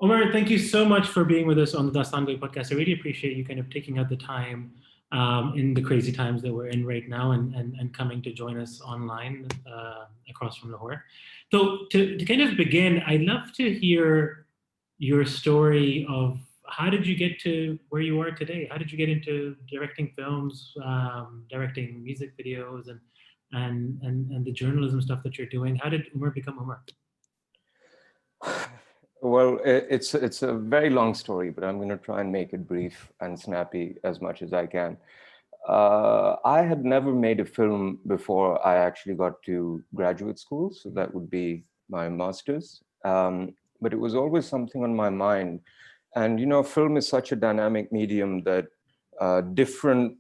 Umar, thank you so much for being with us on the Dastaangoi Podcast. I really appreciate you kind of taking out the time in the crazy times that we're in right now and coming to join us online across from Lahore. So to kind of begin, I'd love to hear your story of how did you get to where you are today? How did you get into directing films, directing music videos, and the journalism stuff that you're doing? How did Umar become Umar? Well, it's a very long story, but I'm going to try and make it brief and snappy as much as I can. I had never made a film before I actually got to graduate school, so that would be my master's. But it was always something on my mind. And, film is such a dynamic medium that different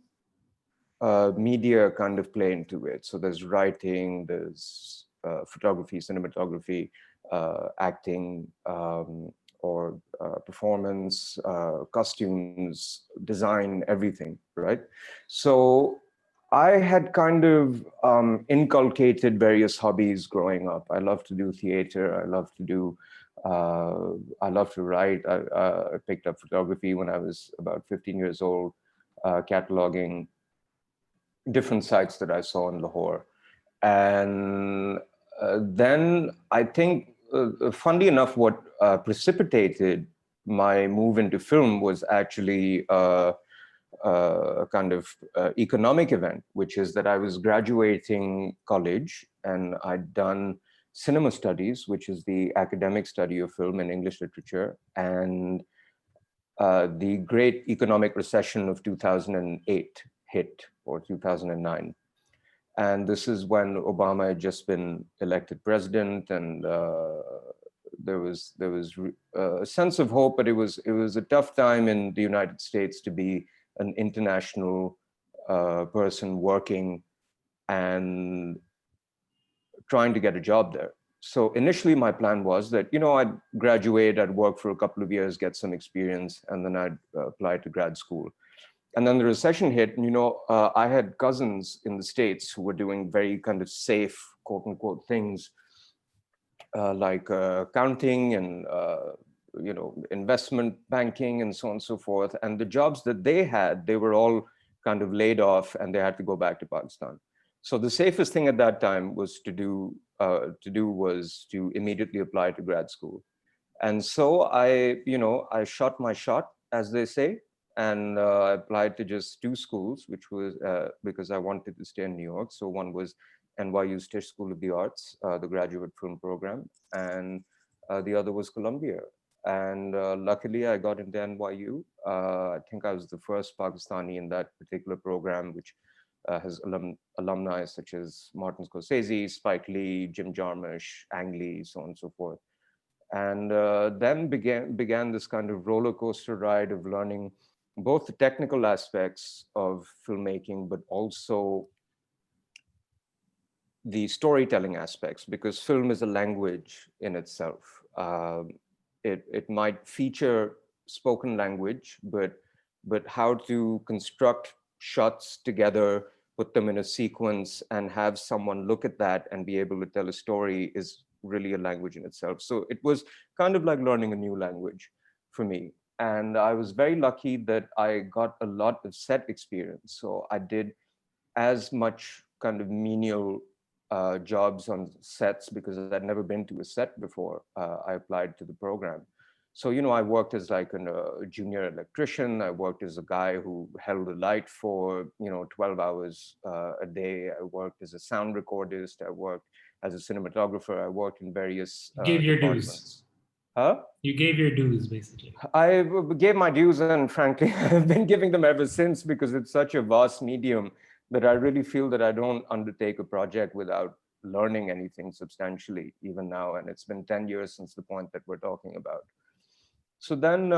media kind of play into it. So there's writing, there's photography, cinematography, acting, or performance, costumes, design, everything, right? So I had kind of inculcated various hobbies growing up. I love to do theater. I love to write. I picked up photography when I was about 15 years old, cataloging different sites that I saw in Lahore. And then I think, funnily enough, what precipitated my move into film was actually a kind of economic event, which is that I was graduating college and I'd done cinema studies, which is the academic study of film and English literature. And the great economic recession of 2008 hit, or 2009. And this is when Obama had just been elected president, and there was a sense of hope, but it was a tough time in the United States to be an international person working and trying to get a job there. So initially, my plan was that I'd graduate, I'd work for a couple of years, get some experience, and then I'd apply to grad school. And then the recession hit, and I had cousins in the States who were doing very kind of safe, quote unquote, things like accounting and investment banking and so on and so forth. And the jobs that they had, they were all kind of laid off, and they had to go back to Pakistan. So the safest thing at that time was was to immediately apply to grad school. And so I shot my shot, as they say, and I applied to just two schools, which was because I wanted to stay in New York. So one was NYU's Tisch School of the Arts, the graduate film program, and the other was Columbia. And luckily, I got into NYU. I think I was the first Pakistani in that particular program, which has alumni such as Martin Scorsese, Spike Lee, Jim Jarmusch, Ang Lee, so on and so forth. And then began this kind of roller coaster ride of learning both the technical aspects of filmmaking, but also the storytelling aspects, because film is a language in itself. It might feature spoken language, but how to construct shots together, put them in a sequence, and have someone look at that and be able to tell a story is really a language in itself. So it was kind of like learning a new language for me. And I was very lucky that I got a lot of set experience. So I did as much kind of menial jobs on sets because I'd never been to a set before. I applied to the program. So, I worked as like a junior electrician. I worked as a guy who held a light for, 12 hours a day. I worked as a sound recordist. I worked as a cinematographer. I worked in various You gave your dues. departments. Huh? You gave your dues, basically. I gave my dues, and frankly, I've been giving them ever since, because it's such a vast medium that I really feel that I don't undertake a project without learning anything substantially, even now. And it's been 10 years since the point that we're talking about. So then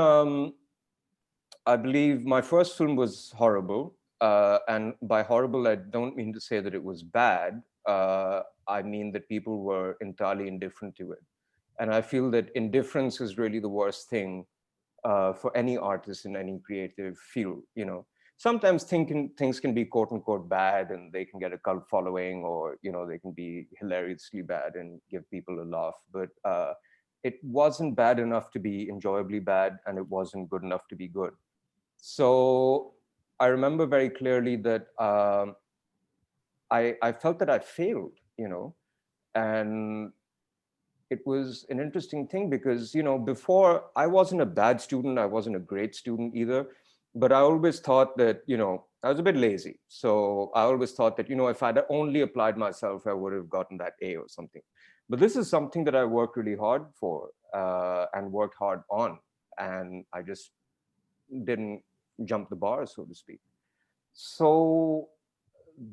I believe my first film was horrible. And by horrible, I don't mean to say that it was bad. I mean that people were entirely indifferent to it. And I feel that indifference is really the worst thing for any artist in any creative field. Sometimes things can be quote unquote bad, and they can get a cult following, or they can be hilariously bad and give people a laugh. But it wasn't bad enough to be enjoyably bad, and it wasn't good enough to be good. So I remember very clearly that I felt that I failed, and it was an interesting thing because, before, I wasn't a bad student, I wasn't a great student either, but I always thought that, I was a bit lazy. So I always thought that, if I'd only applied myself, I would have gotten that A or something. But this is something that I worked really hard for, and worked hard on, and I just didn't jump the bar, so to speak. So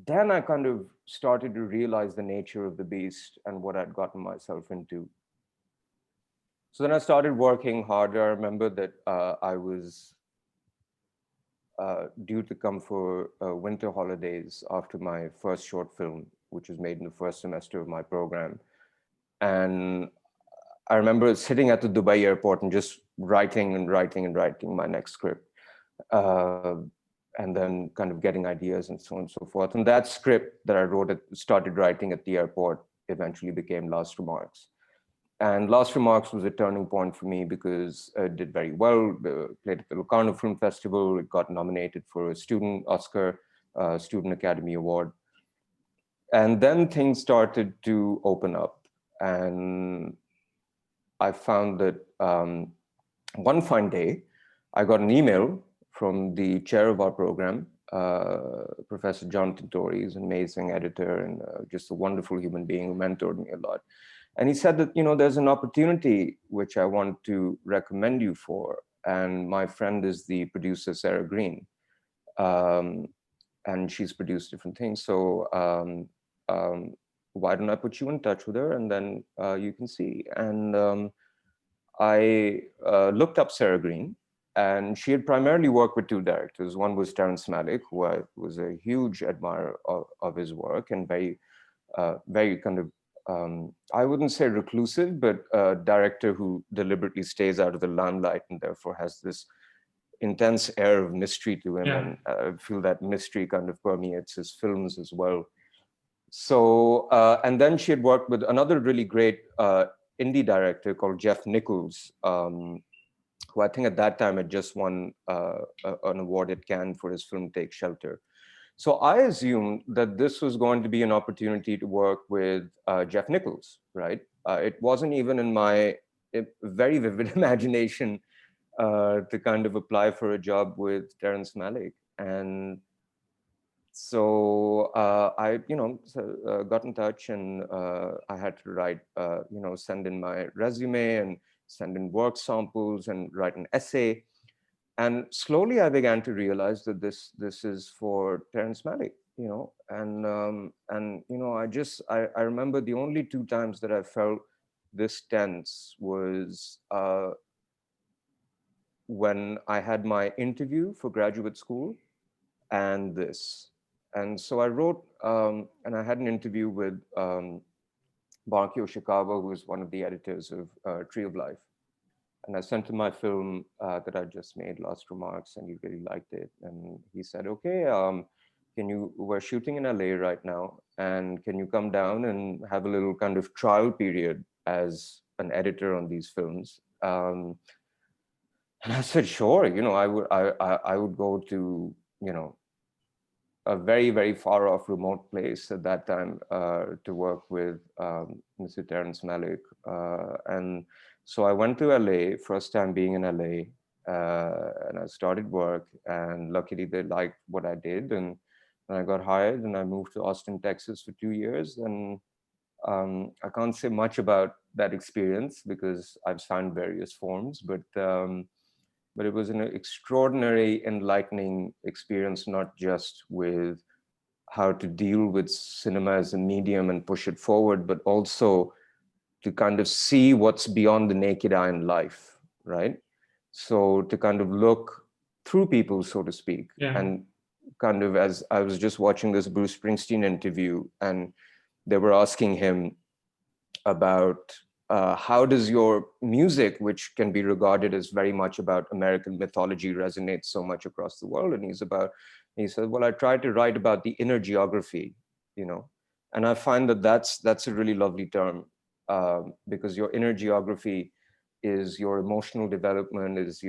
then I kind of started to realize the nature of the beast and what I'd gotten myself into. So then I started working harder. I remember that I was due to come for winter holidays after my first short film, which was made in the first semester of my program. And I remember sitting at the Dubai airport and just writing and writing and writing my next script. Uh, and then kind of getting ideas and so on and so forth. And that script that I started writing at the airport eventually became Last Remarks. And Last Remarks was a turning point for me because it did very well. Played at the Locarno Film Festival. It got nominated for a student Oscar, Student Academy Award. And then things started to open up. And I found that one fine day, I got an email from the chair of our program, Professor Jonathan Torrey. He's an amazing editor and just a wonderful human being who mentored me a lot. And he said that, there's an opportunity which I want to recommend you for. And my friend is the producer, Sarah Green. And she's produced different things. So why don't I put you in touch with her, and then you can see. And I looked up Sarah Green, and she had primarily worked with two directors. One was Terrence Malick, who I was a huge admirer of his work, and very kind of, I wouldn't say reclusive, but a director who deliberately stays out of the limelight and therefore has this intense air of mystery to him. Yeah. And I feel that mystery kind of permeates his films as well. So, and then she had worked with another really great indie director called Jeff Nichols, who I think at that time had just won an award at Cannes for his film Take Shelter. So I assumed that this was going to be an opportunity to work with Jeff Nichols, right? It wasn't even in my very vivid imagination to kind of apply for a job with Terrence Malick. And so I, got in touch, and I had to write, send in my resume and send in work samples and write an essay. And slowly I began to realize that this is for Terrence Malick, I remember the only two times that I felt this tense was when I had my interview for graduate school and this. And so I wrote, and I had an interview with Barki Oshikawa, who is one of the editors of Tree of Life. And I sent him my film that I just made, Last Remarks, and he really liked it. And he said, okay, we're shooting in LA right now, and can you come down and have a little kind of trial period as an editor on these films? And I said, sure, I would go to, a very, very far off remote place at that time to work with Mr. Terrence Malick. And so I went to LA, first time being in LA, and I started work, and luckily they liked what I did, and I got hired, and I moved to Austin, Texas for 2 years. And I can't say much about that experience because I've signed various forms, but it was an extraordinary, enlightening experience, not just with how to deal with cinema as a medium and push it forward, but also to kind of see what's beyond the naked eye in life, right? So to kind of look through people, so to speak. Yeah. And kind of, as I was just watching this Bruce Springsteen interview, and they were asking him about how does your music, which can be regarded as very much about American mythology, resonate so much across the world? And he said, well, I try to write about the inner geography, and I find that that's a really lovely term, because your inner geography is your emotional development, is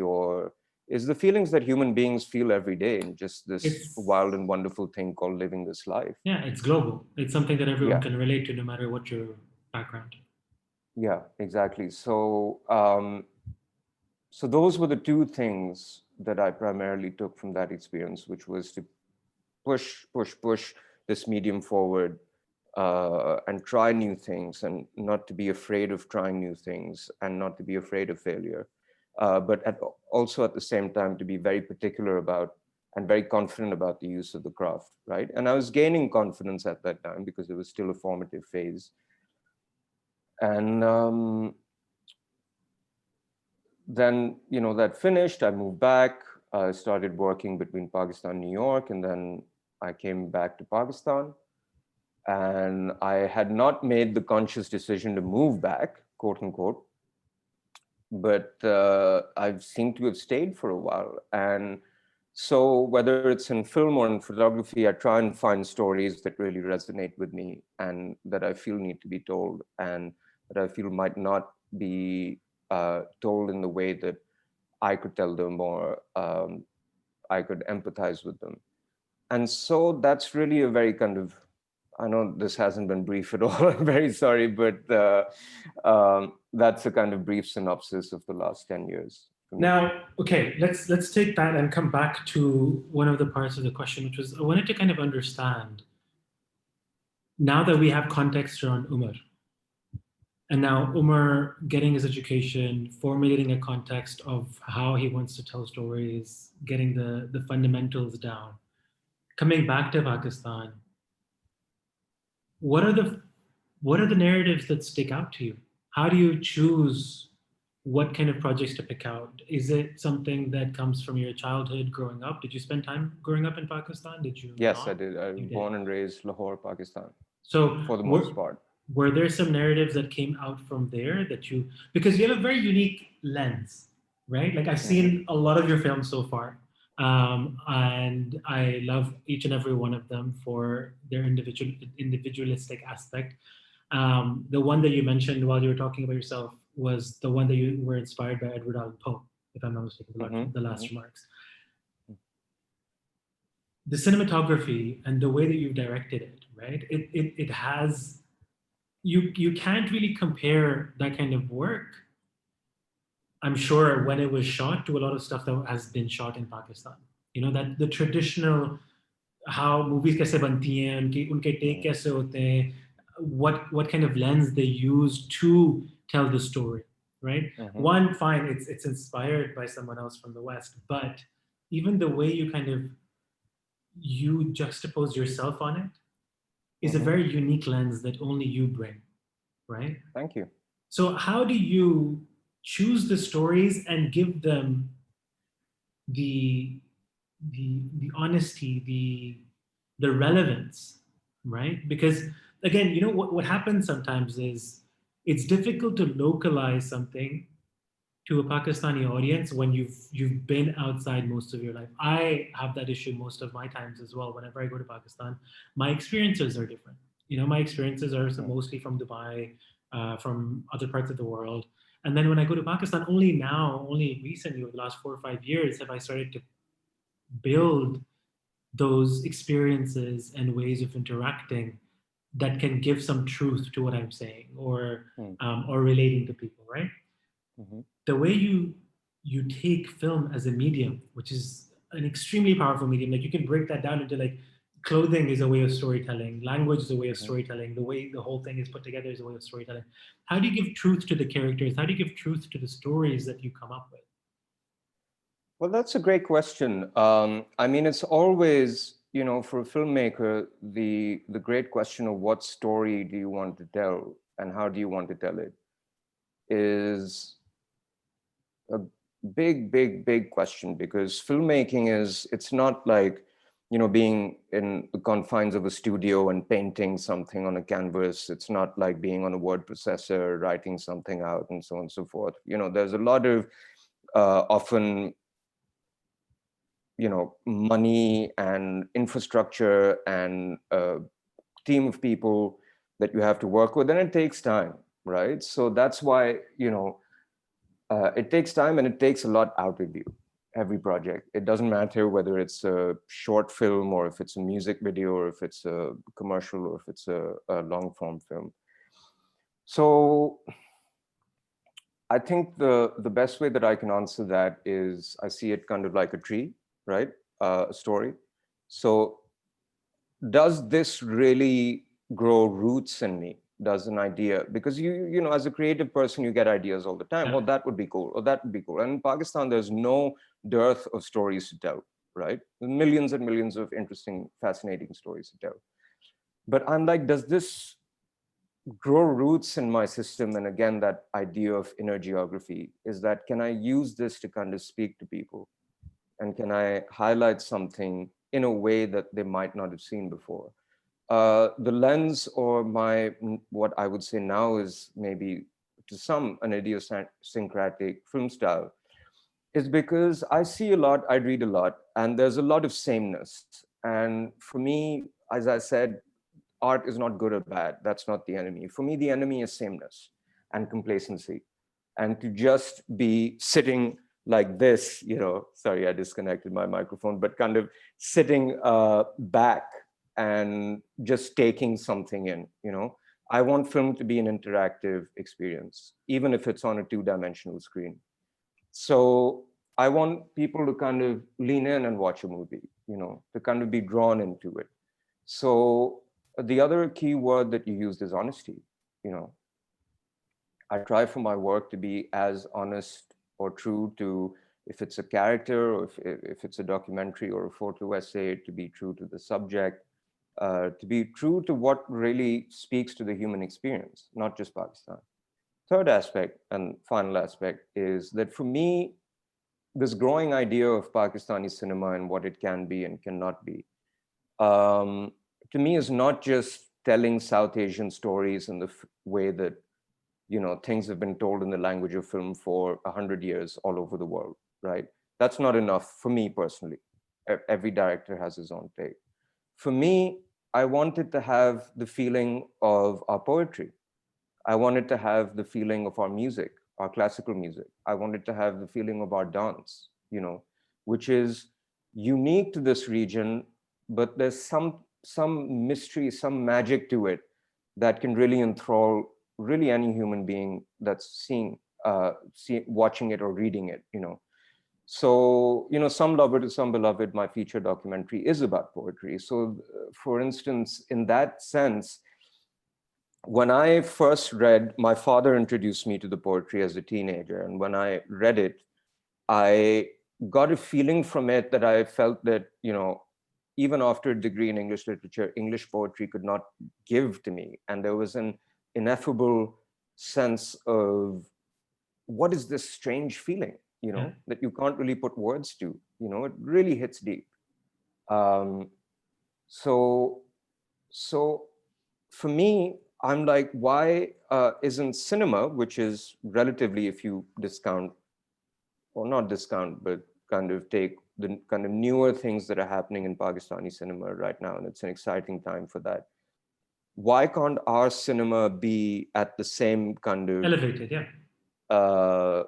the feelings that human beings feel every day in just this It's wild and wonderful thing called living this life. yeah, it's global. It's something that everyone Yeah, can relate to, no matter what your background. yeah, exactly. So, so those were the two things that I primarily took from that experience, which was to push this medium forward, and try new things, and not to be afraid of trying new things, and not to be afraid of failure, but also at the same time to be very particular about and very confident about the use of the craft, right? And I was gaining confidence at that time because it was still a formative phase. And then, that finished. I moved back. I started working between Pakistan and New York, and then I came back to Pakistan. And I had not made the conscious decision to move back, quote unquote, but I seem to have stayed for a while. And so, whether it's in film or in photography, I try and find stories that really resonate with me and that I feel need to be told, and that I feel might not be told in the way that I could tell them, or I could empathize with them. And so that's really a very kind of, I know this hasn't been brief at all. I'm very sorry, but that's a kind of brief synopsis of the last 10 years for me. Now, okay, let's take that and come back to one of the parts of the question, which was I wanted to kind of understand, now that we have context around Umar, and now Umar getting his education, formulating a context of how he wants to tell stories, getting the fundamentals down, coming back to Pakistan, what are the narratives that stick out to you? How do you choose what kind of projects to pick out? Is it something that comes from your childhood growing up? Did you spend time growing up in Pakistan? Did you Yes, I not? did. I You was did. born and raised Lahore, Pakistan, So for the most part. were there some narratives that came out from there that you, because you have a very unique lens, right? Like I've Hmm. seen a lot of your films so far, and I love each and every one of them for their individualistic aspect. The one that you mentioned while you were talking about yourself was the one that you were inspired by Edward Allan Poe, if I'm not mistaken, Hmm. the Hmm. last remarks. The cinematography and the way that you've directed it, right? It has, you can't really compare that kind of work, I'm sure, when it was shot to a lot of stuff that has been shot in Pakistan. You know, that the traditional, how movies kaise banti hain, unke take kaise hote hain, what kind of lens they use to tell the story, right? Hmm. One, fine, it's inspired by someone else from the West, but even the way you kind of you juxtapose yourself on it is a Hmm. very unique lens that only you bring, right? Thank you. So how do you choose the stories and give them the the honesty, the relevance, right? Because again, you know what happens sometimes is it's difficult to localize something to a Pakistani audience when you've been outside most of your life. I have that issue most of my times as well. Whenever I go to Pakistan, my experiences are different. You know, my experiences are Mm. mostly from Dubai, from other parts of the world. And then when I go to Pakistan, only now, only recently, over the last 4 or 5 years, have I started to build those experiences and ways of interacting that can give some truth to what I'm saying, Mm. or relating to people, right? Hmm. The way you take film as a medium, which is an extremely powerful medium, like you can break that down into like clothing is a way of storytelling, language is a way of Hmm. storytelling, the way the whole thing is put together is a way of storytelling. How do you give truth to the characters? How do you give truth to the stories that you come up with? Well, that's a great question. I mean, it's always, for a filmmaker, the great question of what story do you want to tell and how do you want to tell it is a big question, because filmmaking it's not like, being in the confines of a studio and painting something on a canvas. It's not like being on a word processor, writing something out, and so on and so forth. There's a lot of often money and infrastructure and a team of people that you have to work with, and it takes time, right? So that's why It takes time and it takes a lot out of you. Every project. It doesn't matter whether it's a short film or if it's a music video or if it's a commercial or if it's a long form film. So I think the best way that I can answer that is I see it kind of like a tree, right? A story. So does this really grow roots in me? Does an idea, because you know, as a creative person, you get ideas all the time. Yeah. Oh, that would be cool. Oh, that would be cool. And in Pakistan, there's no dearth of stories to tell, right? Millions and millions of interesting, fascinating stories to tell. But I'm like, does this grow roots in my system? And again, that idea of inner geography is that, can I use this to kind of speak to people? And can I highlight something in a way that they might not have seen before? The lens, or my, what I would say now is maybe to some an idiosyncratic film style, is because I see a lot, I read a lot, and there's a lot of sameness. And for me, as I said, art is not good or bad. That's not the enemy. For me, the enemy is sameness and complacency. And to just be sitting like this, you know, sorry, I disconnected my microphone, but kind of sitting back and just taking something in, you know. I want film to be an interactive experience, even if it's on a two-dimensional screen. So I want people to kind of lean in and watch a movie, you know, to kind of be drawn into it. So the other key word that you used is honesty. You know, I try for my work to be as honest or true to, if it's a character or if it's a documentary or a photo essay, to be true to the subject, to be true to what really speaks to the human experience, not just Pakistan. Third aspect and final aspect is that for me, this growing idea of Pakistani cinema and what it can be and cannot be, um, to me is not just telling South Asian stories in the way that, you know, things have been told in the language of film for 100 years all over the world, right? That's not enough for me personally. Every director has his own take. For me, I wanted to have the feeling of our poetry. I wanted to have the feeling of our music, our classical music. I wanted to have the feeling of our dance, you know, which is unique to this region, but there's some mystery, some magic to it that can really enthrall really any human being that's watching it or reading it, you know. So, you know, Some Love It, Some Beloved, my feature documentary, is about poetry. So, for instance, in that sense, when I first read, my father introduced me to the poetry as a teenager. And when I read it, I got a feeling from it that I felt that, you know, even after a degree in English literature, English poetry could not give to me. And there was an ineffable sense of, what is this strange feeling, you Yeah. know, that you can't really put words to, you know, it really hits deep. Um, so, so for me, I'm like, why isn't cinema, which is relatively, if you discount, or not discount, but kind of take the kind of newer things that are happening in Pakistani cinema right now, and it's an exciting time for that. Why can't our cinema be at the same kind of Elevated, yeah. uh,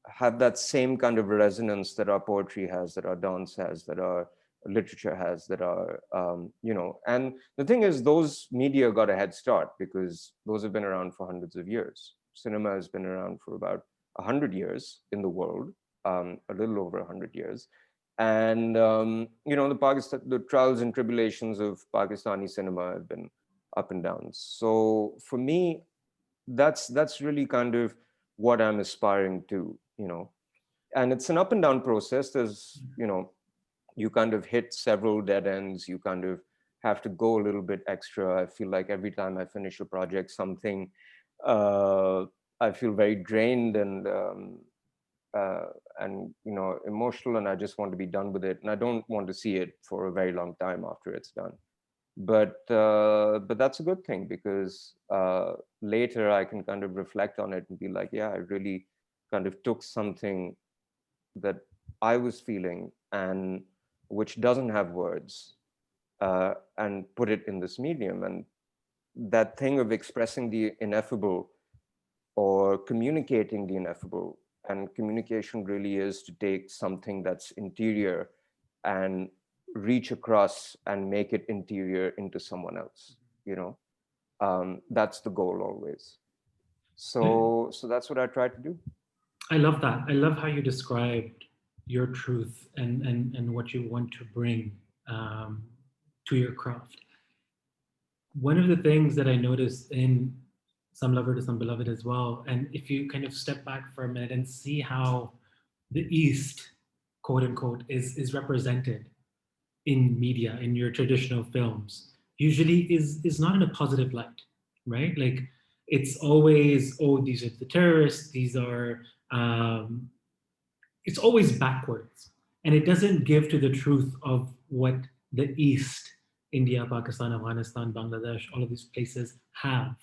have that same kind of resonance that our poetry has, that our dance has, that our literature has, that our, you know, and the thing is, those media got a head start because those have been around for hundreds of years. Cinema has been around for about 100 years in the world, a little over 100 years. And, you know, the trials and tribulations of Pakistani cinema have been up and down. So for me, that's really kind of what I'm aspiring to, you know. And it's an up and down process. There's, you know, you kind of hit several dead ends. You kind of have to go a little bit extra. I feel like every time I finish a project, something, I feel very drained uh, and, you know, emotional, and I just want to be done with it. And I don't want to see it for a very long time after it's done. But that's a good thing, because later I can kind of reflect on it and be like, yeah, I really kind of took something that I was feeling and which doesn't have words, and put it in this medium. And that thing of expressing the ineffable or communicating the ineffable And communication really is to take something that's interior and reach across and make it interior into someone else, you know. That's the goal always. So that's what I try to do. I love that. I love how you described your truth and what you want to bring um, to your craft. One of the things that I noticed in Some Lover to Some Beloved as well, and if you kind of step back for a minute and see how the East, quote unquote, is represented in media, in your traditional films, usually is not in a positive light, right? Like it's always, oh, these are the terrorists, these are um, it's always backwards, and it doesn't give to the truth of what the East, India, Pakistan, Afghanistan, Bangladesh, all of these places have,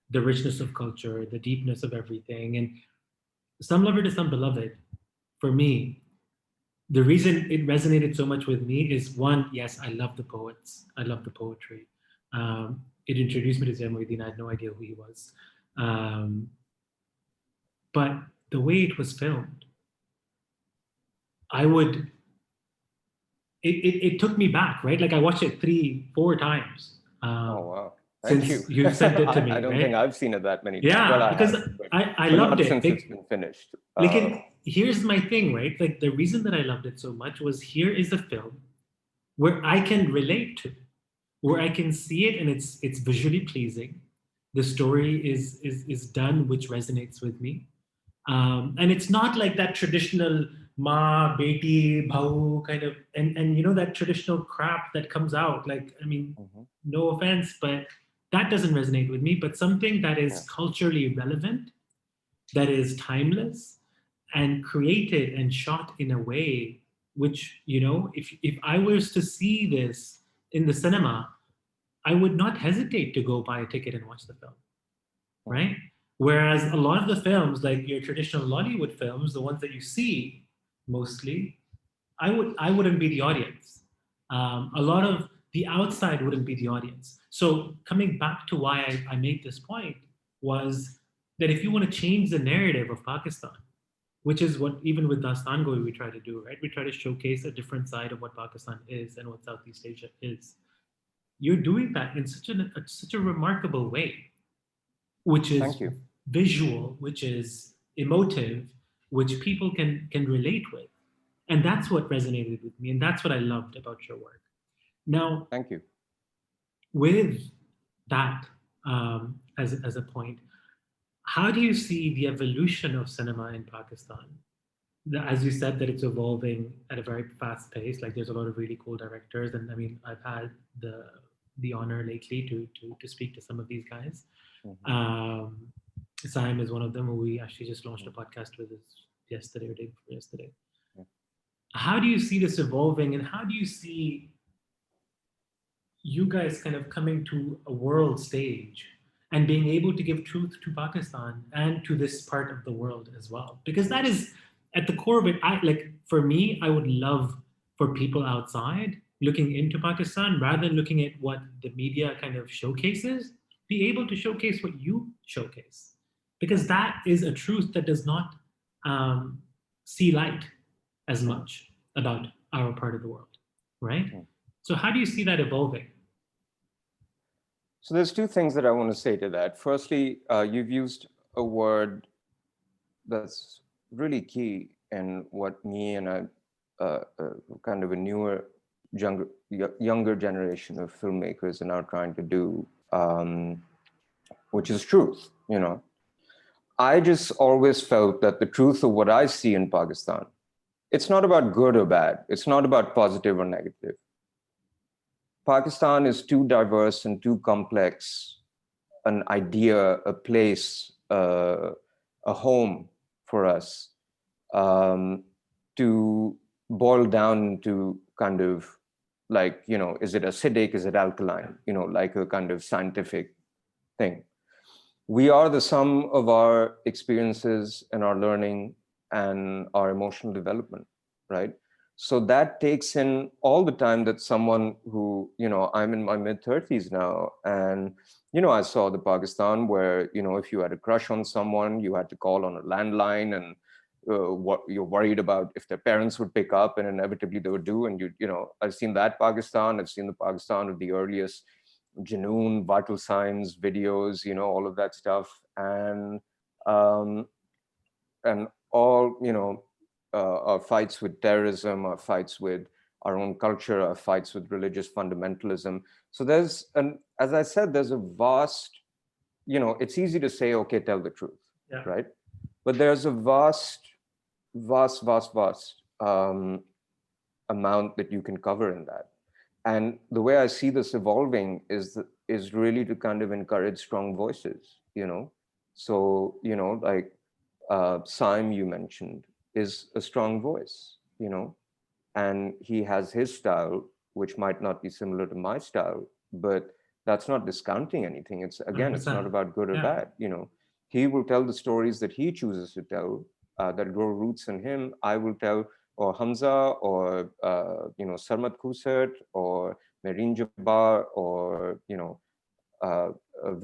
the richness of culture, the deepness of everything. And Some Lover to Some Beloved, for me, the reason it resonated so much with me is, one, yes, I love the poets, I love the poetry. It introduced me to Zain Muhyiddin. I had no idea who he was. Um, but the way it was filmed, I would it took me back, right? Like I watched it 3, 4 times Oh, wow. Thank you. since you've sent it to me, I don't think right? I've seen it that many times. Well, Yeah, I because have, I but loved not it. since it's been finished. Here's my thing, right? Like the reason that I loved it so much was, here is a film where I can relate to, where I can see it, and it's visually pleasing. The story is done, which resonates with me. And it's not like that traditional ma, beti, bhau kind of, and you know, that traditional crap that comes out. Like, I mean, Mhm. no offense, but that doesn't resonate with me. But something that Yeah. is culturally relevant, that is timeless, and created and shot in a way which, you know, if I was to see this in the cinema, I would not hesitate to go buy a ticket and watch the film, Mhm. right? Whereas a lot of the films, like your traditional Lollywood films, the ones that you see mostly, I wouldn't be the audience. A lot of the outside wouldn't be the audience. So coming back to why I made this point was that if you want to change the narrative of Pakistan, which is what even with Dastaangoi we try to do, right? We try to showcase a different side of what Pakistan is and what Southeast Asia is. You're doing that in such a remarkable way, which Thank is you. visual, which is emotive, which people can relate with. And that's what resonated with me. And that's what I loved about your work. Now, Thank you. with that as a point, how do you see the evolution of cinema in Pakistan? As you said, that it's evolving at a very fast pace. Like there's a lot of really cool directors. And I mean, I've had the honor lately to speak to some of these guys. Mhm. Um, Sam is one of them who we actually just launched a podcast with yesterday or day before yesterday. Yeah. How do you see this evolving, and how do you see you guys kind of coming to a world stage and being able to give truth to Pakistan and to this part of the world as well? Because that is at the core of it. I like, for me, I would love for people outside looking into Pakistan, rather than looking at what the media kind of showcases, be able to showcase what you showcase, because that is a truth that does not um, see light as Mhm. much about our part of the world, right? Mhm. So how do you see that evolving? So there's two things that I want to say to that. Firstly, you've used a word that's really key in what me and kind of a newer, younger generation of filmmakers are now trying to do, which is truth. You know, I just always felt that the truth of what I see in Pakistan, it's not about good or bad. It's not about positive or negative. Pakistan is too diverse and too complex an idea, a place, a home for us, um, to boil down to kind of like, you know, is it acidic, is it alkaline, you know, like a kind of scientific thing. We are the sum of our experiences and our learning and our emotional development, right? So that takes in all the time that someone who, you know, I'm in my mid 30s now, and, you know, I saw the Pakistan where, you know, if you had a crush on someone, you had to call on a landline and what you're worried about if their parents would pick up, and inevitably they would do. And I've seen that Pakistan. I've seen the Pakistan of the earliest Janoon, vital signs videos, all of that stuff, um, and all our fights with terrorism, our fights with our own culture, our fights with religious fundamentalism. So as I said, there's a vast, it's easy to say, okay, tell the truth, Yeah. right? But there's a vast amount that you can cover in that. And the way I see this evolving is really to kind of encourage strong voices, So, like Saim, you mentioned, is a strong voice, and he has his style, which might not be similar to my style, but that's not discounting anything. It's 100%. not about good or Yeah. bad, He will tell the stories that he chooses to tell, that grow roots in him. I will tell, or Hamza, or Sarmat Khusat, or Marine Jabbar, or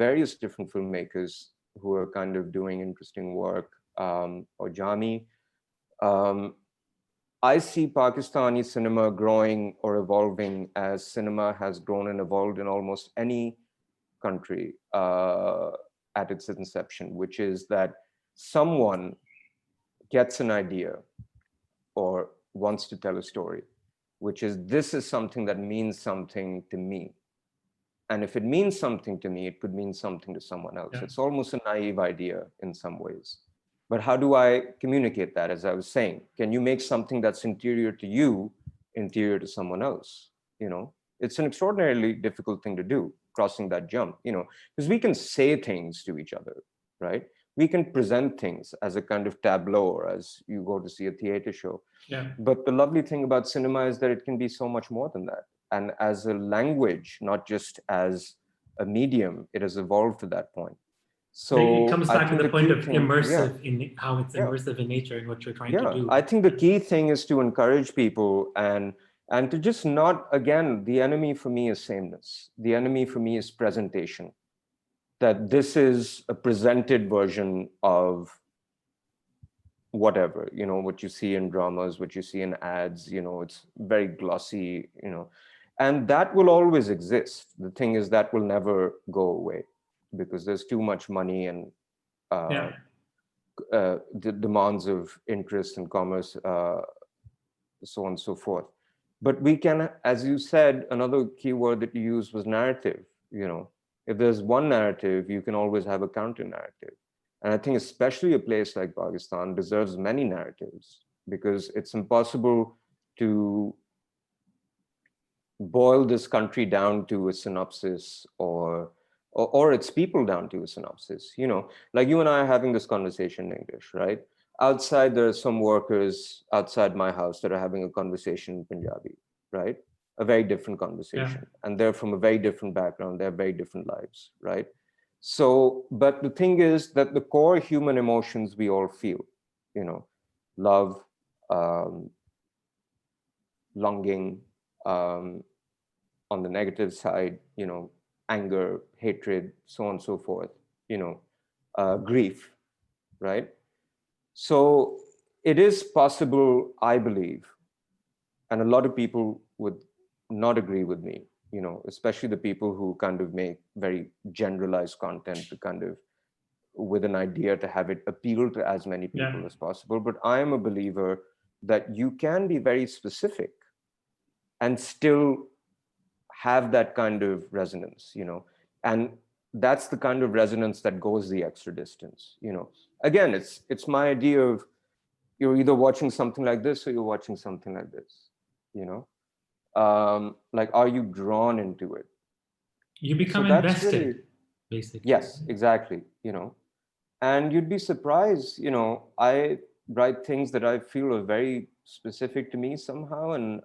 various different filmmakers who are kind of doing interesting work, or Jami. I see Pakistani cinema growing or evolving as cinema has grown and evolved in almost any country at its inception, which is that someone gets an idea or wants to tell a story, which is, this is something that means something to me. And if it means something to me, it could mean something to someone else. Yeah. It's almost a naive idea in some ways. But how do I communicate that? As I was saying, can you make something that's interior to you, interior to someone else? It's an extraordinarily difficult thing to do, crossing that jump, because we can say things to each other, right? We can present things as a kind of tableau, or as you go to see a theater show. Yeah. But the lovely thing about cinema is that it can be so much more than that. And as a language, not just as a medium, it has evolved to that point. So it comes back to the point of immersive, in how it's immersive in nature and what you're trying to do. I think the key thing is to encourage people and to just not, again, the enemy for me is sameness. The enemy for me is presentation. That this is a presented version of whatever, what you see in dramas, what you see in ads, it's very glossy, and that will always exist. The thing is that will never go away because there's too much money and the demands of interest and commerce, so on and so forth. But we can, as you said, another key word that you used was narrative. If there's one narrative, you can always have a counter narrative. And I think especially a place like Pakistan deserves many narratives, because it's impossible to boil this country down to a synopsis or its people down to a synopsis. Like you and I are having this conversation in English, right? Outside, there are some workers outside my house that are having a conversation in Punjabi, right? A very different conversation. Yeah. And they're from a very different background. They have very different lives, right? So, but the thing is that the core human emotions we all feel, love, longing, on the negative side, anger, hatred, so on and so forth, grief, right? So it is possible, I believe, and a lot of people would not agree with me, especially the people who kind of make very generalized content to kind of with an idea to have it appeal to as many people as possible. But I am a believer that you can be very specific and still have that kind of resonance, and that's the kind of resonance that goes the extra distance. Again, it's my idea of, you're either watching something like this or you're watching something like this, like, are you drawn into it? You become invested, really, basically. Yes, exactly. And you'd be surprised, I write things that I feel are very specific to me somehow, and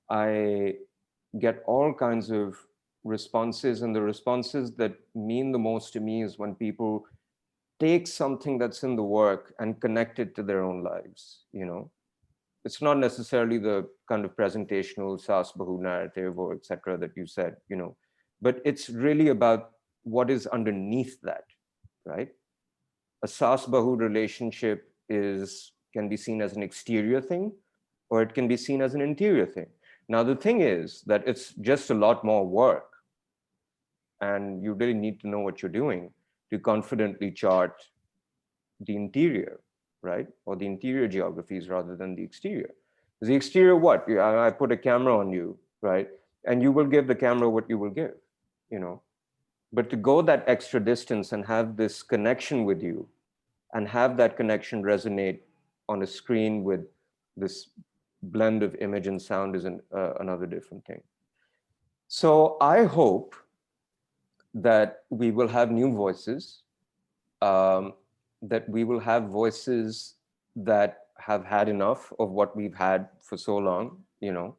I get all kinds of responses, and the responses that mean the most to me is when people take something that's in the work and connect it to their own lives. It's not necessarily the kind of presentational Sas Bahu narrative or etc. that you said, but it's really about what is underneath that, right? A Sas Bahu relationship can be seen as an exterior thing, or it can be seen as an interior thing. Now, the thing is that it's just a lot more work, and you really need to know what you're doing to confidently chart the interior, right? Or the interior geographies rather than the exterior. The exterior, what? I put a camera on you, right? And you will give the camera what you will give, you know. But to go that extra distance and have this connection with you, and have that connection resonate on a screen with this blend of image and sound is another different thing. So I hope that we will have new voices, that we will have voices that have had enough of what we've had for so long, you know,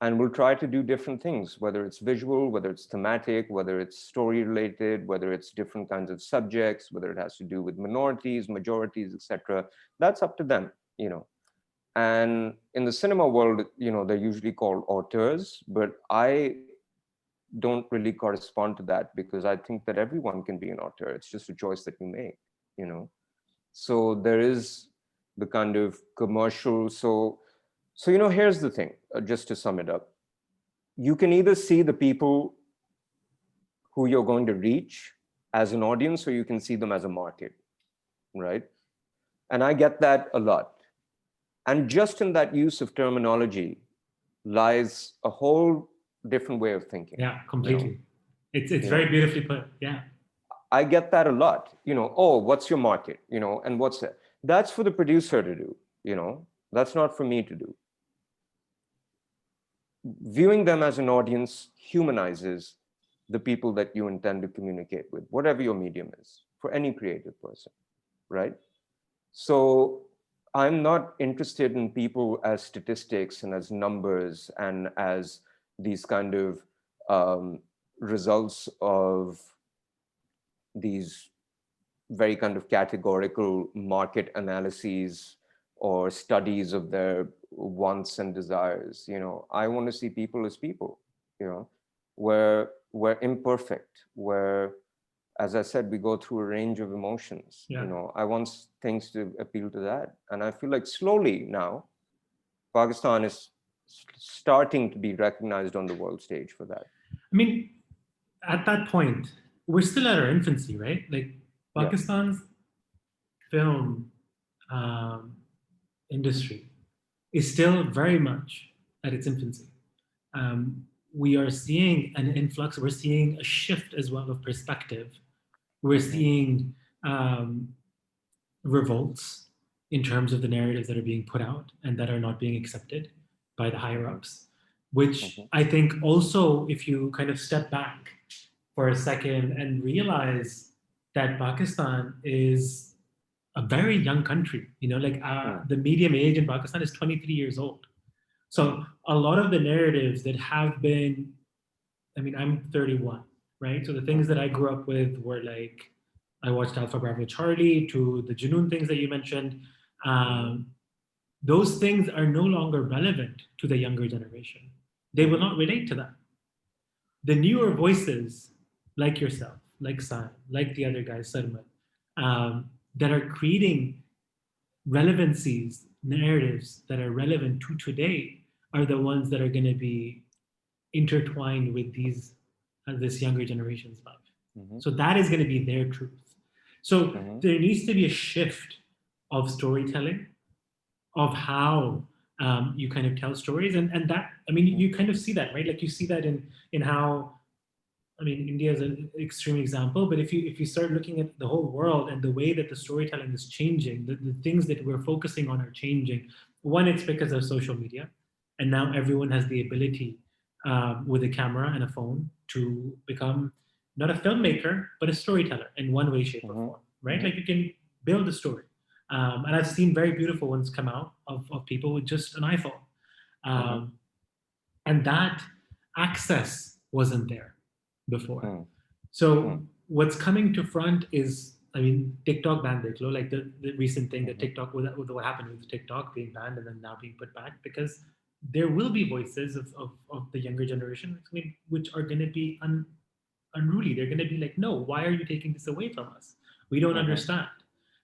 and we'll try to do different things, whether it's visual, whether it's thematic, whether it's story related, whether it's different kinds of subjects, whether it has to do with minorities, majorities, etc. That's up to them, you know. And in the cinema world, you know, they're usually called auteurs, but I don't really correspond to that, because I think that everyone can be an auteur. It's just a choice that you make, you know. So there is the kind of commercial. So you know, here's the thing, just to sum it up. You can either see the people who you're going to reach as an audience, or you can see them as a market, right? And I get that a lot. And just in that use of terminology lies a whole different way of thinking. Yeah, completely. You know? It's very beautifully put. Yeah. I get that a lot. You know, oh, what's your market? You know, and what's that? That's for the producer to do, you know, that's not for me to do. Viewing them as an audience humanizes the people that you intend to communicate with, whatever your medium is, for any creative person, right? So I'm not interested in people as statistics and as numbers and as these kind of results of these very kind of categorical market analyses or studies of their wants and desires. You know, I want to see people as people, you know, we're imperfect, where, as I said, we go through a range of emotions. Yeah. You know, I want things to appeal to that. And I feel like slowly now, Pakistan is starting to be recognized on the world stage for that. I mean, at that point, we're still at our infancy, right? Like Pakistan's film industry is still very much at its infancy. We are seeing an influx, we're seeing a shift as well of perspective. We're seeing revolts in terms of the narratives that are being put out and that are not being accepted by the higher ups, which I think also, if you kind of step back for a second and realize that Pakistan is a very young country, you know, like the median age in Pakistan is 23 years old. So a lot of the narratives that have been, I mean, I'm 31, right? So the things that I grew up with were like, I watched Alpha Bravo Charlie, to the Junoon things that you mentioned. Those things are no longer relevant to the younger generation. They will not relate to that. The newer voices, like yourself, like Sam, like the other guy, Sarmat, that are creating relevancies, narratives that are relevant to today, are the ones that are going to be intertwined with this younger generation's life. So that is going to be their truth. So there needs to be a shift of storytelling, of how you kind of tell stories, and that, I mean, you kind of see that, right? Like you see that in how, I mean, India is an extreme example, but if you start looking at the whole world and the way that the storytelling is changing, the things that we're focusing on are changing. One, it's because of social media, and now everyone has the ability with a camera and a phone to become not a filmmaker, but a storyteller in one way, shape, or form, right? Like you can build a story. And I've seen very beautiful ones come out of people with just an iPhone. And that access wasn't there before. So what's coming to front is, I mean, TikTok ban deklo, like the recent thing that TikTok, with what happened with TikTok being banned and then now being put back, because there will be voices of the younger generation, I mean, which are going to be unruly. They're going to be like, no, why are you taking this away from us? We don't understand.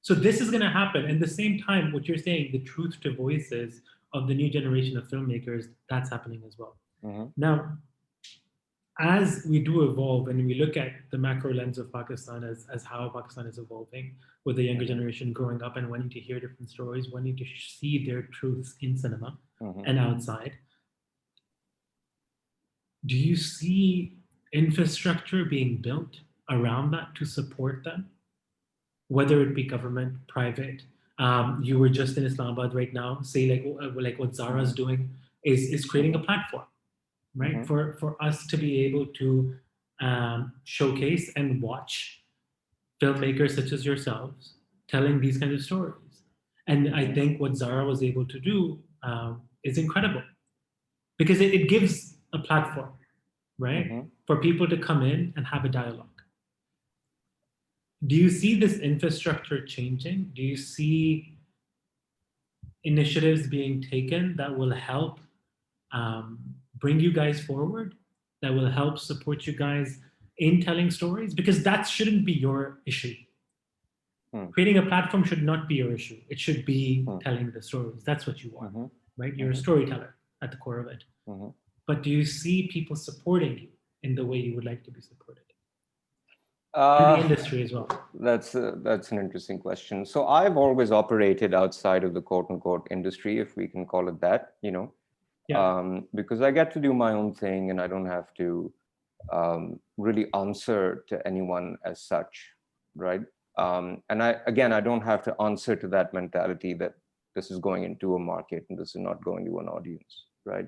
So this is going to happen. And at the same time, what you're saying, the truth to voices of the new generation of filmmakers, that's happening as well. Now, as we do evolve and we look at the macro lens of Pakistan as how Pakistan is evolving, with the younger generation growing up and wanting to hear different stories, wanting to see their truths in cinema and outside, do you see infrastructure being built around that to support them? Whether it be government, private. You were just in Islamabad right now. Say like what Zara's doing is creating a platform, right? For us to be able to showcase and watch filmmakers such as yourselves telling these kinds of stories. And I think what Zara was able to do is incredible because it gives a platform, right, for people to come in and have a dialogue. Do you see this infrastructure changing? Do you see initiatives being taken that will help bring you guys forward, that will help support you guys in telling stories? Because that shouldn't be your issue. Creating a platform should not be your issue. It should be telling the stories. That's what you are, right? You're a storyteller at the core of it. But do you see people supporting you in the way you would like to be supported? In the industry as well. That's an interesting question. So I've always operated outside of the quote unquote industry, if we can call it that, because I get to do my own thing and I don't have to really answer to anyone as such, right? And I don't have to answer to that mentality that this is going into a market and this is not going to an audience, right?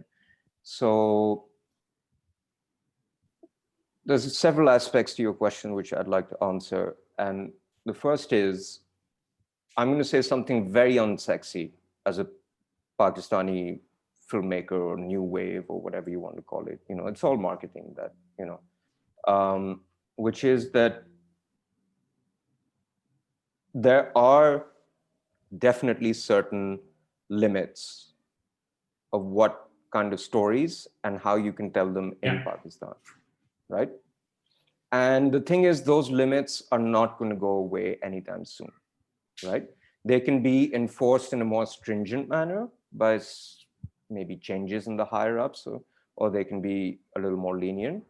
So there's several aspects to your question which I'd like to answer. And the first is, I'm going to say something very unsexy as a Pakistani filmmaker or new wave or whatever you want to call it. It's all marketing that, which is that there are definitely certain limits of what kind of stories and how you can tell them in Pakistan. Right? And the thing is, those limits are not going to go away anytime soon, right? They can be enforced in a more stringent manner by maybe changes in the higher ups, or they can be a little more lenient.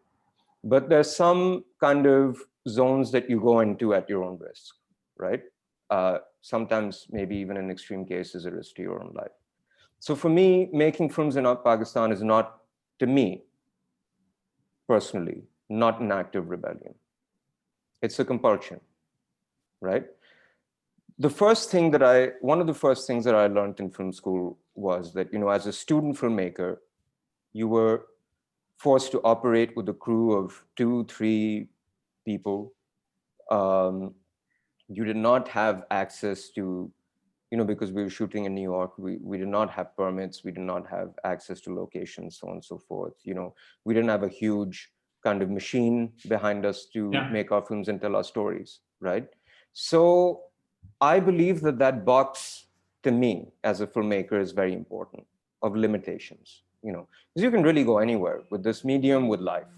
But there's some kind of zones that you go into at your own risk, right? Sometimes maybe even in extreme cases, a risk to your own life. So for me, making films in Pakistan is not, to me, personally, not an act of rebellion. It's a compulsion, right? One of the first things that I learned in film school was that, as a student filmmaker, you were forced to operate with a crew of 2-3 people. You did not have access to, because we were shooting in New York, we did not have permits, we did not have access to locations, so on and so forth. We didn't have a huge kind of machine behind us to make our films and tell our stories, right? So I believe that box, to me, as a filmmaker, is very important, of limitations, because you can really go anywhere with this medium, with life,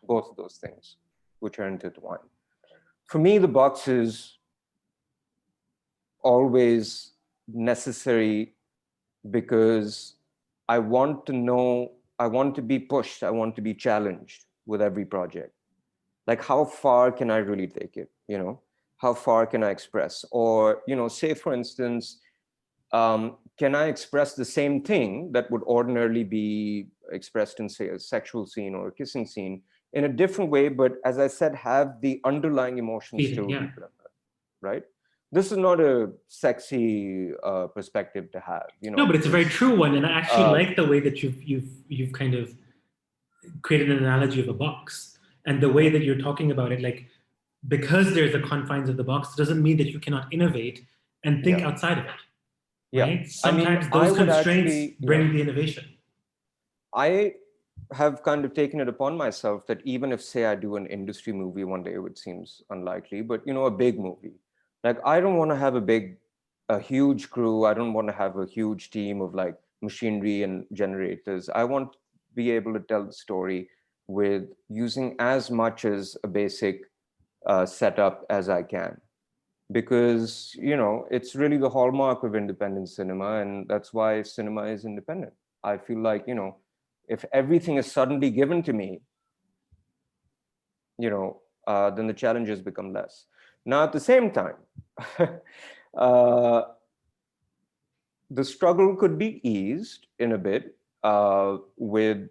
both of those things, which are intertwined. For me, the box is always necessary because I want to be pushed, I want to be challenged with every project. Like, how far can I really take it? How far can I express? Or, say, for instance, can I express the same thing that would ordinarily be expressed in, say, a sexual scene or a kissing scene in a different way, but as I said, have the underlying emotions still be present, right? This is not a sexy perspective to have, No, but it's a very true one, and I actually like the way that you've kind of created an analogy of a box, and the way that you're talking about it, like, because there's the confines of the box, doesn't mean that you cannot innovate and think outside of it. Right? Sometimes those constraints bring the innovation. I have kind of taken it upon myself that even if, say, I do an industry movie one day, which seems unlikely, but a big movie, like, I don't want to have a huge crew. I don't want to have a huge team of like machinery and generators. I want to be able to tell the story with using as much as a basic setup as I can, because, it's really the hallmark of independent cinema, and that's why cinema is independent. I feel like, if everything is suddenly given to me, then the challenges become less. Now, at the same time, uh, the struggle could be eased in a bit with,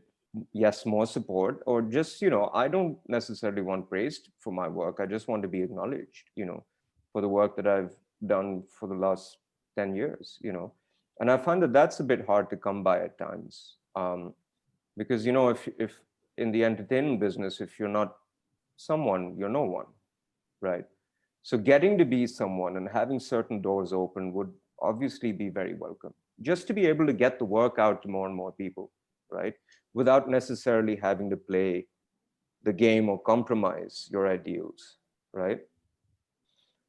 yes, more support, or just, I don't necessarily want praise for my work. I just want to be acknowledged, for the work that I've done for the last 10 years, and I find that that's a bit hard to come by at times. Because, if in the entertainment business, if you're not someone, you're no one, right? So getting to be someone and having certain doors open would obviously be very welcome. Just to be able to get the work out to more and more people, right? Without necessarily having to play the game or compromise your ideals, right?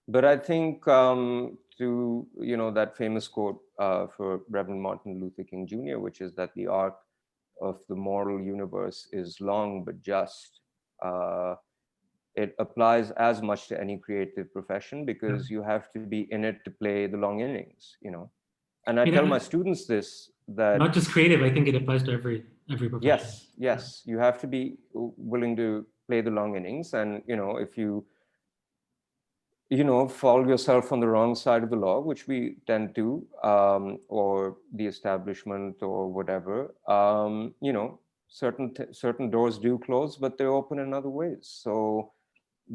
But I think to, that famous quote for Reverend Martin Luther King Jr., which is that the arc of the moral universe is long but just. It applies as much to any creative profession, because you have to be in it to play the long innings, And I tell my students this, that not just creative, I think it applies to every profession. yes, you have to be willing to play the long innings. And, if you, fall yourself on the wrong side of the law, which we tend to, or the establishment or whatever, certain doors do close, but they open in other ways. So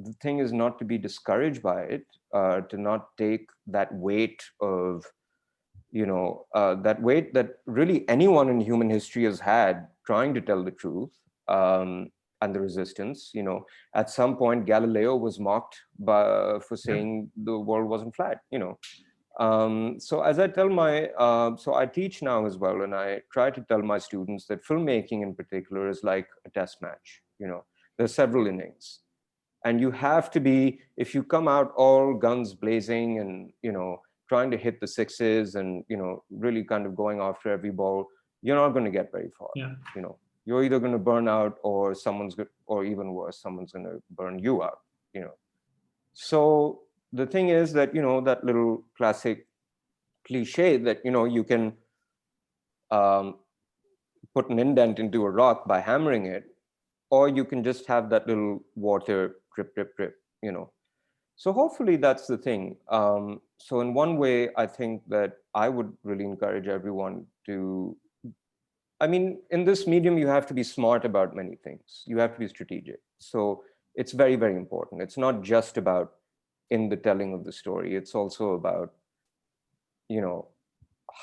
the thing is not to be discouraged by it, to not take that weight of, that weight that really anyone in human history has had trying to tell the truth, and the resistance. At some point, Galileo was mocked for saying the world wasn't flat. So as I tell so I teach now as well, and I try to tell my students that filmmaking in particular is like a test match. There's several innings, and you have to be, if you come out all guns blazing and, trying to hit the sixes and, really kind of going after every ball, you're not going to get very far. Yeah. You're either going to burn out, or or even worse, someone's going to burn you out. So the thing is that, that little classic cliche that, you can um, put an indent into a rock by hammering it, or you can just have that little water drip, drip, drip. So hopefully that's the thing. So in one way, I think that I would really encourage everyone to, I mean, in this medium, you have to be smart about many things. You have to be strategic. So it's very, very important. It's not just about in the telling of the story. It's also about,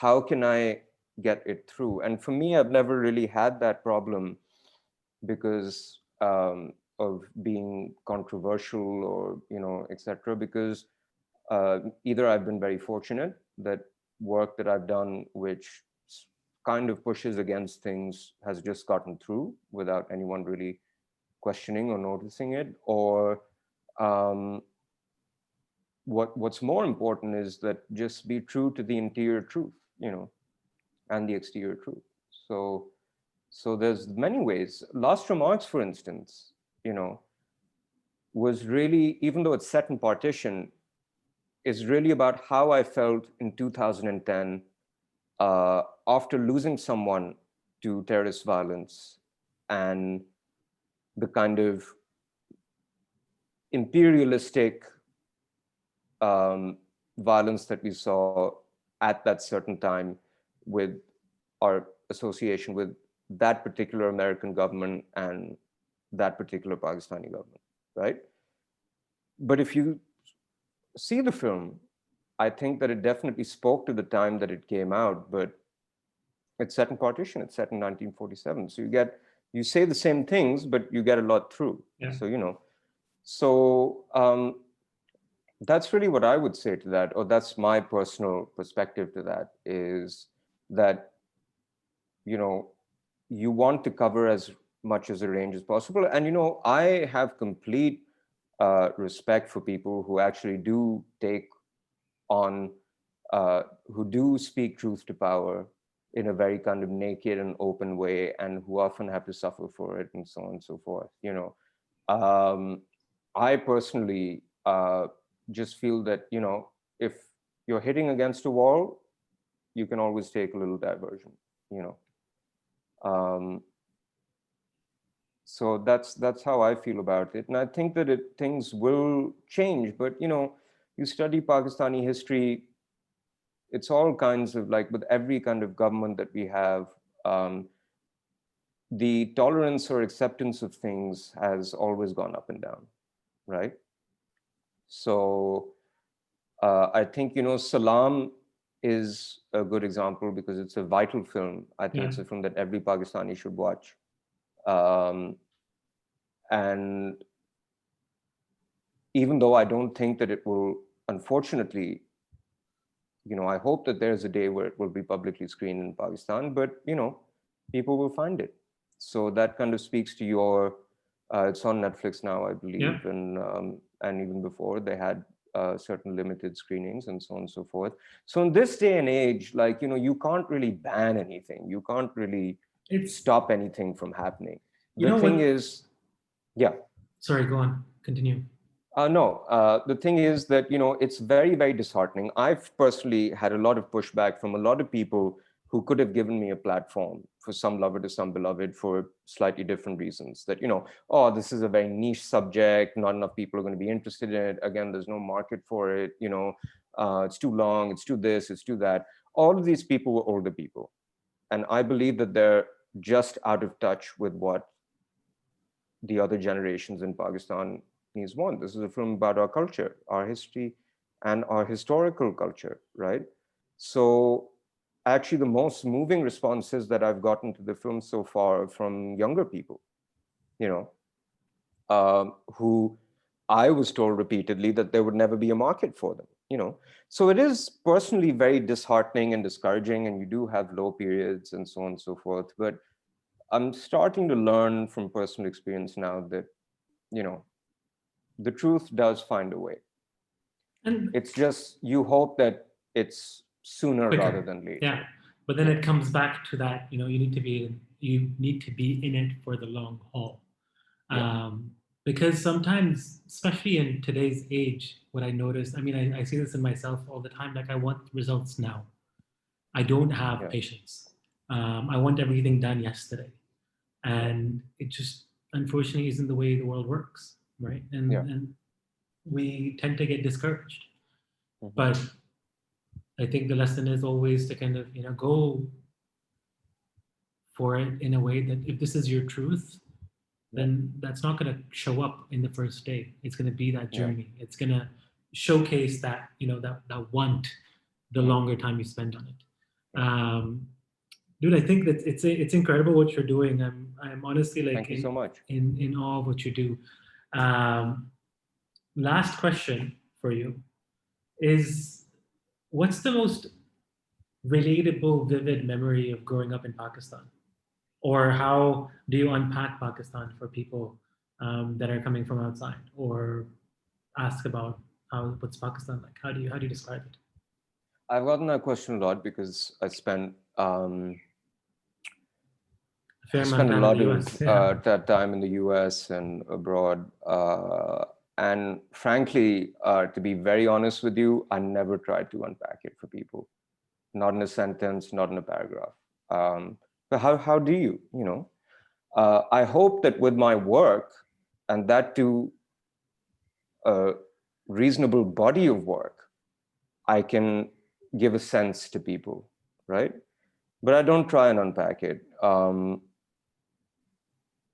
how can I get it through? And for me, I've never really had that problem, because of being controversial, or, etc. Because either I've been very fortunate that work that I've done, which kind of pushes against things, has just gotten through without anyone really questioning or noticing it, or what's more important is that just be true to the interior truth, and the exterior truth. So there's many ways. Last Remarks, for instance, was really, even though it's set in partition, is really about how I felt in 2010, after losing someone to terrorist violence, and the kind of imperialistic violence that we saw at that certain time, with our association with that particular American government and that particular Pakistani government, right? But if you see the film, I think that it definitely spoke to the time that it came out, but it's set in partition. It's set in 1947. So you say the same things, but you get a lot through. Yeah. So that's really what I would say to that, or that's my personal perspective to that, is that, you want to cover as much as a range as possible. And, I have complete respect for people who actually do take on, who do speak truth to power in a very kind of naked and open way, and who often have to suffer for it, and so on and so forth. I personally just feel that, if you're hitting against a wall, you can always take a little diversion, you know. Um, so that's how I feel about it, and I think that things will change. But you study Pakistani history, it's all kinds of, like, with every kind of government that we have, um, the tolerance or acceptance of things has always gone up and down, right? So I think, Salam is a good example because it's a vital film. I think Yeah. it's a film that every Pakistani should watch. Um, and even though I don't think that it will, unfortunately, I hope that there's a day where it will be publicly screened in Pakistan, but, people will find it. So that kind of speaks to your, it's on Netflix now, I Yeah. believe, and even before they had certain limited screenings and so on and so forth. So in this day and age, like, you can't really ban anything. You can't really It's, stop anything from happening. you The know thing what? is, yeah. Sorry, go on. Continue. No, the thing is that, it's very, very disheartening. I've personally had a lot of pushback from a lot of people who could have given me a platform, for some lover to some beloved, for slightly different reasons. That, oh, this is a very niche subject. Not enough people are going to be interested in it. Again, there's no market for it. It's too long. It's too this. It's too that. All of these people were older people. And I believe that they're just out of touch with what the other generations in Pakistan needs want. This is a film about our culture, our history, and our historical culture, right? So actually the most moving responses that I've gotten to the film so far are from younger people, you know, who I was told repeatedly that there would never be a market for them, you know. So it is personally very disheartening and discouraging, and you do have low periods and so on and so forth. But I'm starting to learn from personal experience now that, you know, the truth does find a way. And It's just you hope that it's sooner rather quicker. than Yeah. later. But then Yeah, it comes back to that, you need to be in it for the long haul. yeah, Um, because sometimes, especially in today's age, what I notice, I mean, I see this in myself all the time, like I want results now. I don't have yeah, patience. I want everything done yesterday. yeah, And it just unfortunately isn't the way the world works, right? yeah. And we tend to get discouraged. Hmm. But I think the lesson is always to kind of, go for it in a way that if this is your truth, Yeah, then that's not going to show up in the first day. It's going to be that yeah. journey. It's going to showcase that, that want the Mm, longer time you spend on it. yeah. Dude, I think that it's incredible what you're doing. I'm honestly like Thank you so in much. in in awe of what you do. Um, Last question for you is, what's the most relatable, vivid memory of growing up in Pakistan? Or how do you unpack Pakistan for people that are coming from outside, or ask about what's Pakistan like? How do you describe it? I've gotten that question a lot because A fair I amount spent of a time in the lot U.S. of Yeah, that time in the US and abroad. And frankly, to be very honest with you, I never tried to unpack it for people. Not in a sentence, not in a paragraph. But how do you, I hope that with my work, and that too a reasonable body of work, I can give a sense to people, right? But I don't try and unpack it.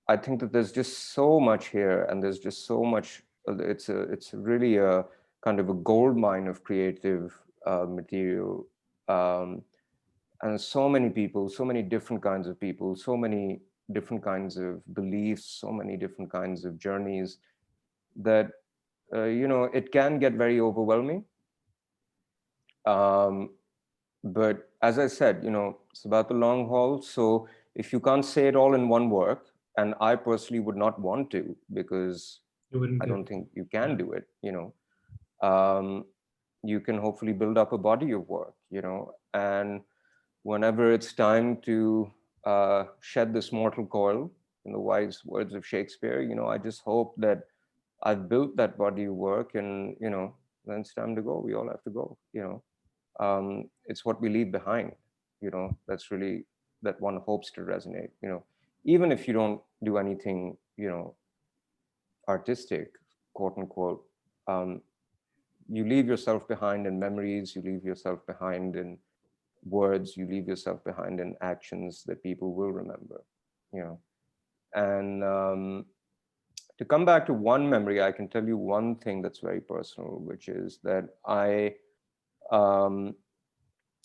I think that there's just so much here, and there's just so much. It's really a kind of a gold mine of creative material, um, and so many people, so many different kinds of people, so many different kinds of beliefs, so many different kinds of journeys that it can get very overwhelming. Um, but as I said, it's about the long haul. So if you can't say it all in one work, and I personally would not want to, because you wouldn't I give. don't think you Yeah. can do it, um, you can hopefully build up a body of work, and whenever it's time to shed this mortal coil, in the wise words of Shakespeare, I just hope that I've built that body of work, and then it's time to go. We all have to go, it's what we leave behind, that's really, that one hopes to resonate, even if you don't do anything, artistic, quote unquote. You leave yourself behind in memories, you leave yourself behind in words, you leave yourself behind in actions that people will remember, and to come back to one memory, I can tell you one thing that's very personal, which is that um,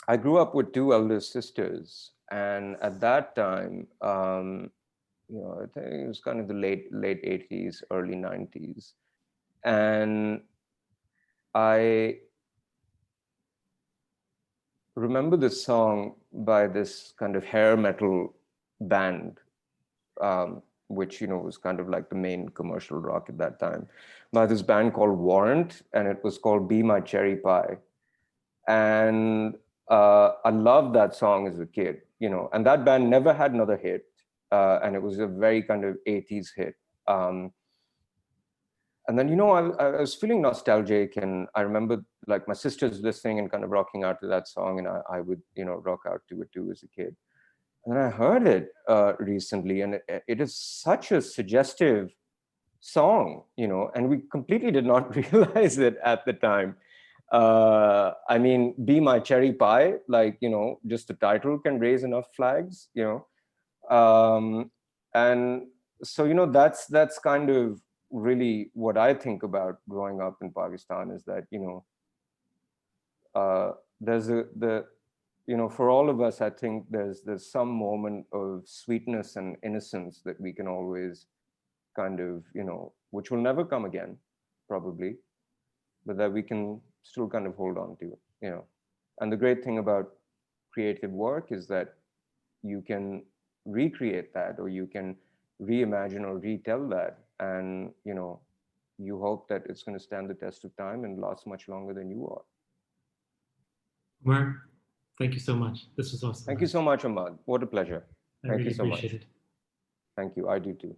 I grew up with two elder sisters, and at that time, I think it was kind of the late 80s, early 90s, and I remember this song by this kind of hair metal band, which was kind of like the main commercial rock at that time, by this band called Warrant, and it was called "Be My Cherry Pie." And I loved that song as a kid, and that band never had another hit, and it was a very kind of 80s hit. And then, I was feeling nostalgic, and I remember like my sisters listening and kind of rocking out to that song, and I would, rock out to it too as a kid. And then I heard it recently, and it is such a suggestive song, and we completely did not realize it at the time. I mean, "Be My Cherry Pie," like, just the title can raise enough flags, and so, that's kind of really what I think about growing up in Pakistan, is that, there's for all of us, I think there's some moment of sweetness and innocence that we can always kind of, which will never come again, probably, but that we can still kind of hold on to, And the great thing about creative work is that you can recreate that, or you can reimagine or retell that, and you hope that it's going to stand the test of time and last much longer than you are. Umar, thank you so much. This was awesome. Thank you so much, Ahmad. What a pleasure. I Thank really you so much. appreciate it. Thank you. I do too.